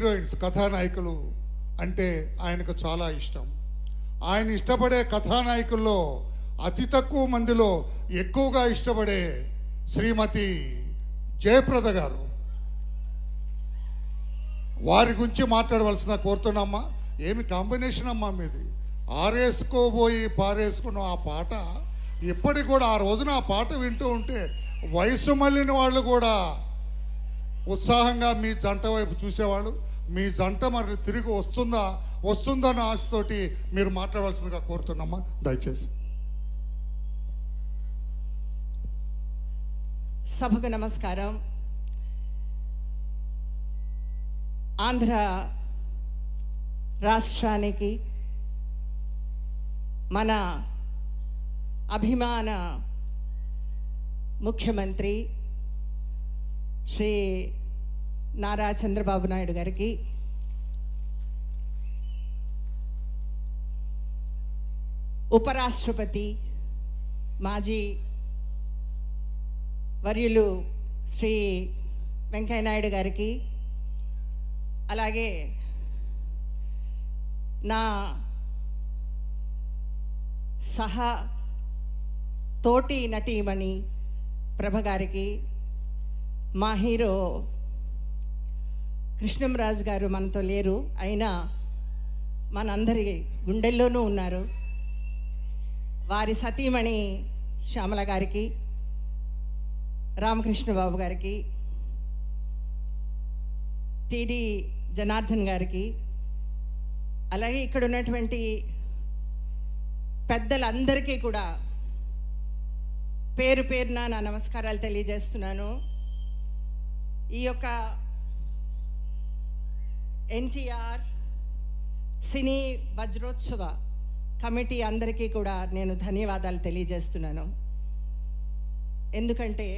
Heroines కథానాయకులు అంటే ఆయనకు చాలా ఇష్టం. ఆయన ఇష్టపడే కథానాయకుల్లో అతి తక్కువ మందిలో ఎక్కువగా ఇష్టపడే శ్రీమతి జయప్రద గారు. వారి గురించి మాట్లాడవలసిన కోరుతున్నామ్మా. ఏమి కాంబినేషన్ అమ్మా మీది. ఆరేసుకోబోయి పారేసుకున్న ఆ పాట ఇప్పటికి కూడా, ఆ రోజున ఆ పాట వింటూ ఉంటే వయసు మళ్ళిన వాళ్ళు కూడా ఉత్సాహంగా మీ జంట వైపు చూసేవాళ్ళు. మీ జంట మరి తిరిగి వస్తుందన్న ఆశతోటి మీరు మాట్లాడవలసిందిగా కోరుతున్నామ్మా దయచేసి. సభకు నమస్కారం. ఆంధ్ర రాష్ట్రానికి మన అభిమాన ముఖ్యమంత్రి శ్రీ నారా చంద్రబాబు నాయుడు గారికి, ఉపరాష్ట్రపతి మాజీ వర్యులు శ్రీ వెంకయ్యనాయుడు గారికి, అలాగే నా సహా తోటి నటీమణి ప్రభ గారికి, మా హీరో కృష్ణంరాజు గారు మనతో లేరు, అయినా మనందరి గుండెల్లోనూ ఉన్నారు, వారి సతీమణి శ్యామల గారికి, రామకృష్ణబాబు గారికి, టిడి జనార్దన్ గారికి, అలాగే ఇక్కడ ఉన్నటువంటి పెద్దలందరికీ కూడా పేరు పేరున నా నమస్కారాలు తెలియజేస్తున్నాను. ఈ యొక్క ఎన్టీఆర్ సినీ వజ్రోత్సవ కమిటీ అందరికీ కూడా నేను ధన్యవాదాలు తెలియజేస్తున్నాను. ఎందుకంటే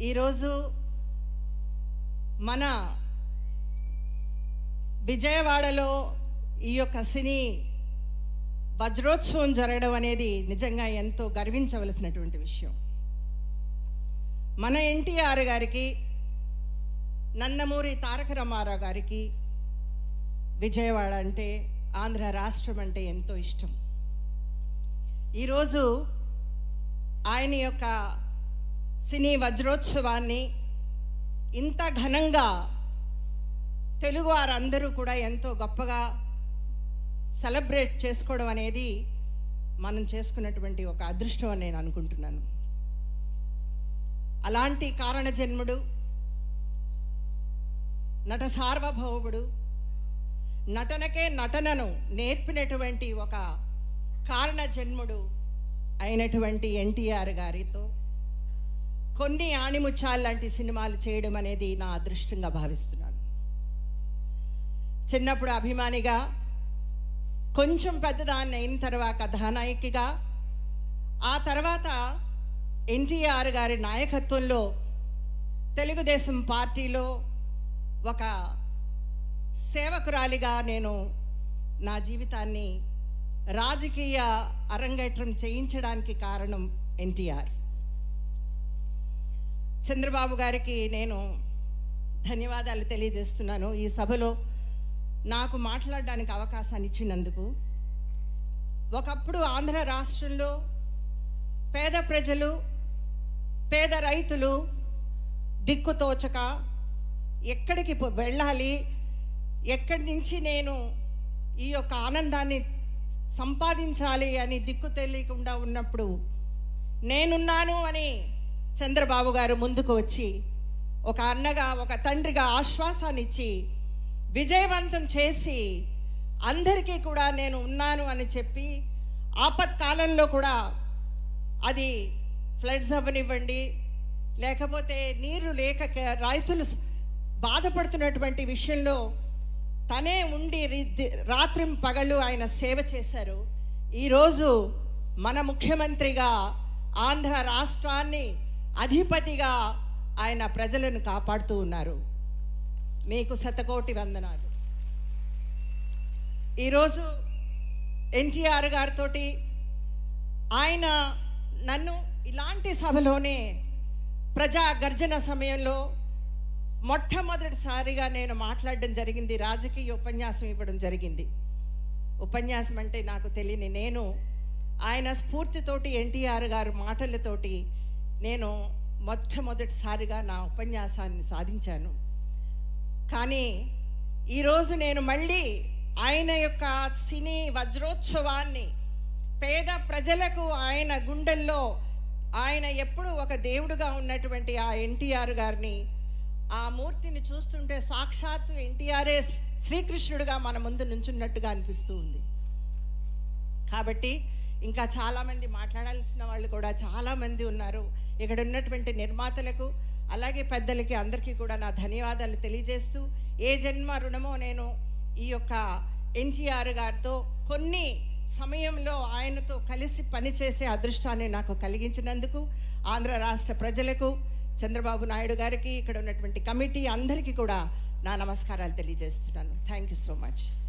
ఈరోజు మన విజయవాడలో ఈ యొక్క సినీ వజ్రోత్సవం జరగడం అనేది నిజంగా ఎంతో గర్వించవలసినటువంటి విషయం. మన ఎన్టీఆర్ గారికి, నందమూరి తారక రామారావు గారికి విజయవాడ అంటే, ఆంధ్ర రాష్ట్రం అంటే ఎంతో ఇష్టం. ఈరోజు ఆయన యొక్క సినీ వజ్రోత్సవాన్ని ఇంత ఘనంగా తెలుగు వారందరూ కూడా ఎంతో గొప్పగా సెలబ్రేట్ చేసుకోవడం అనేది మనం చేసుకున్నటువంటి ఒక అదృష్టం అని నేను అనుకుంటున్నాను. అలాంటి కారణ జన్ముడు, నట సార్వభౌముడు, నటనకే నటనను నేర్పినటువంటి ఒక కారణ జన్ముడు అయినటువంటి ఎన్టీఆర్ గారితో కొన్ని ఆణిముత్యాలు లాంటి సినిమాలు చేయడం అనేది నా అదృష్టంగా భావిస్తున్నాను. చిన్నప్పుడు అభిమానిగా, కొంచెం పెద్దదాన్ని అయిన తర్వాత కథానాయకిగా, ఆ తర్వాత ఎన్టీఆర్ గారి నాయకత్వంలో తెలుగుదేశం పార్టీలో ఒక సేవకురాలిగా నేను నా జీవితాన్ని రాజకీయ అరంగేట్రం చేయించడానికి కారణం ఎన్టీఆర్. చంద్రబాబు గారికి నేను ధన్యవాదాలు తెలియజేస్తున్నాను ఈ సభలో నాకు మాట్లాడడానికి అవకాశాన్ని ఇచ్చినందుకు. ఒకప్పుడు ఆంధ్ర రాష్ట్రంలో పేద ప్రజలు, పేద రైతులు దిక్కుతోచక ఎక్కడికి వెళ్ళాలి, ఎక్కడి నుంచి నేను ఈ యొక్క ఆనందాన్ని సంపాదించాలి అని దిక్కు తెలియకుండా ఉన్నప్పుడు నేనున్నాను అని చంద్రబాబు గారు ముందుకు వచ్చి ఒక అన్నగా, ఒక తండ్రిగా ఆశ్వాసాన్ని ఇచ్చి విజయవంతం చేసి అందరికీ కూడా నేను ఉన్నాను అని చెప్పి, ఆపత్కాలంలో కూడా అది ఫ్లడ్స్ అవ్వనివ్వండి, లేకపోతే నీరు లేక రైతులు బాధపడుతున్నటువంటి విషయంలో తనే ఉండి రాత్రిం పగళ్ళు ఆయన సేవ చేశారు. ఈరోజు మన ముఖ్యమంత్రిగా, ఆంధ్ర రాష్ట్రాన్ని అధిపతిగా ఆయన ప్రజలను కాపాడుతూ ఉన్నారు. మీకు శతకోటి వందనాలు. ఈరోజు ఎన్టీఆర్ గారితో ఆయన నన్ను ఇలాంటి సభలోనే ప్రజా గర్జన సమయంలో మొట్టమొదటిసారిగా నేను మాట్లాడడం జరిగింది, రాజకీయ ఉపన్యాసం ఇవ్వడం జరిగింది. ఉపన్యాసం అంటే నాకు తెలియని నేను ఆయన స్ఫూర్తితోటి, ఎన్టీఆర్ గారు మాటలతోటి నేను మొట్టమొదటిసారిగా నా ఉపన్యాసాన్ని సాధించాను. కానీ ఈరోజు నేను మళ్ళీ ఆయన యొక్క సినీ వజ్రోత్సవాన్ని, పేద ప్రజలకు ఆయన గుండెల్లో ఆయన ఎప్పుడూ ఒక దేవుడుగా ఉన్నటువంటి ఆ ఎన్టీఆర్ గారిని, ఆ మూర్తిని చూస్తుంటే సాక్షాత్తు ఎన్టీఆర్ఏ శ్రీకృష్ణుడుగా మన ముందు నుంచున్నట్టుగా అనిపిస్తూ ఉంది. కాబట్టి ఇంకా చాలామంది మాట్లాడాల్సిన వాళ్ళు కూడా చాలామంది ఉన్నారు. ఇక్కడ ఉన్నటువంటి నిర్మాతలకు, అలాగే పెద్దలకి, అందరికీ కూడా నా ధన్యవాదాలు తెలియజేస్తూ, ఏ జన్మ రుణమో నేను ఈ యొక్క ఎన్టీఆర్ గారితో కొన్ని సమయంలో ఆయనతో కలిసి పనిచేసే అదృష్టాన్ని నాకు కలిగించినందుకు ఆంధ్ర రాష్ట్ర ప్రజలకు, చంద్రబాబు నాయుడు గారికి, ఇక్కడ ఉన్నటువంటి కమిటీ అందరికీ కూడా నా నమస్కారాలు తెలియజేస్తున్నాను. Thank you so much.